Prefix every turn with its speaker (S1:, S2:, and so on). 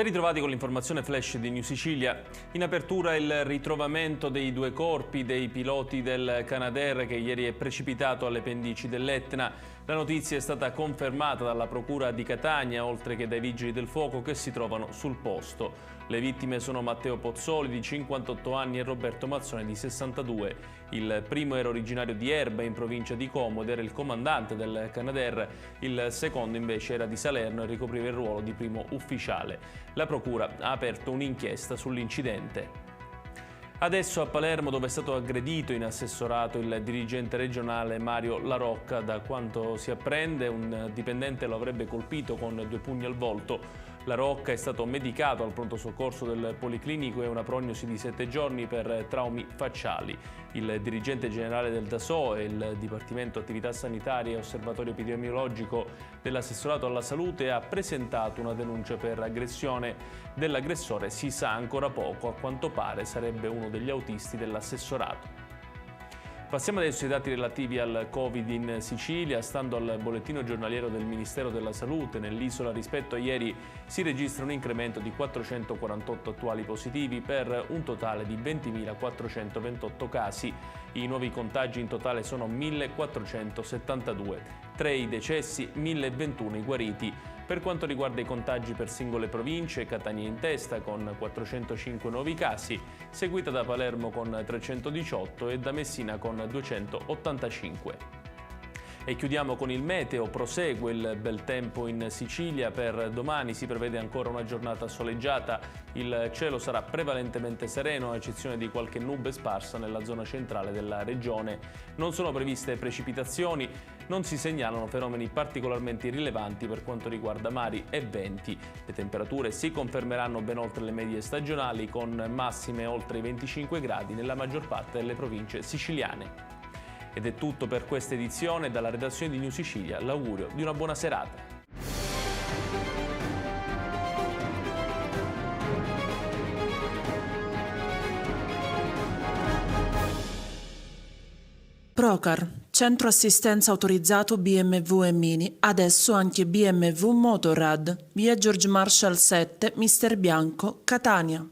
S1: Ben ritrovati con l'informazione flash di New Sicilia. In apertura il ritrovamento dei due corpi dei piloti del Canadair che ieri è precipitato alle pendici dell'Etna. La notizia è stata confermata dalla Procura di Catania, oltre che dai Vigili del Fuoco che si trovano sul posto. Le vittime sono Matteo Pozzoli, di 58 anni, e Roberto Mazzone, di 62. Il primo era originario di Erba, in provincia di Como, ed era il comandante del Canadair. Il secondo invece era di Salerno e ricopriva il ruolo di primo ufficiale. La Procura ha aperto un'inchiesta sull'incidente. Adesso a Palermo, dove è stato aggredito in assessorato il dirigente regionale Mario La Rocca. Da quanto si apprende, un dipendente lo avrebbe colpito con 2 pugni al volto. La Rocca è stato medicato al pronto soccorso del Policlinico e una prognosi di 7 giorni per traumi facciali. Il dirigente generale del DASO e il Dipartimento Attività Sanitarie e Osservatorio Epidemiologico dell'assessorato alla salute ha presentato una denuncia per aggressione. Dell'aggressore si sa ancora poco, a quanto pare sarebbe uno degli autisti dell'assessorato. Passiamo adesso ai dati relativi al Covid in Sicilia. Stando al bollettino giornaliero del Ministero della Salute, nell'isola rispetto a ieri si registra un incremento di 448 attuali positivi per un totale di 20.428 casi. I nuovi contagi in totale sono 1.472, 3 i decessi, 1.021 i guariti. Per quanto riguarda i contagi per singole province, Catania in testa con 405 nuovi casi, seguita da Palermo con 318 e da Messina con 285. E chiudiamo con il meteo. Prosegue il bel tempo in Sicilia. Per domani si prevede ancora una giornata soleggiata. Il cielo sarà prevalentemente sereno, a eccezione di qualche nube sparsa nella zona centrale della regione. Non sono previste precipitazioni, non si segnalano fenomeni particolarmente rilevanti per quanto riguarda mari e venti. Le temperature si confermeranno ben oltre le medie stagionali, con massime oltre i 25 gradi nella maggior parte delle province siciliane. Ed è tutto per questa edizione. Dalla redazione di New Sicilia l'augurio di una buona serata.
S2: Procar, centro assistenza autorizzato BMW e Mini, adesso anche BMW Motorrad, via George Marshall 7, Mister Bianco, Catania.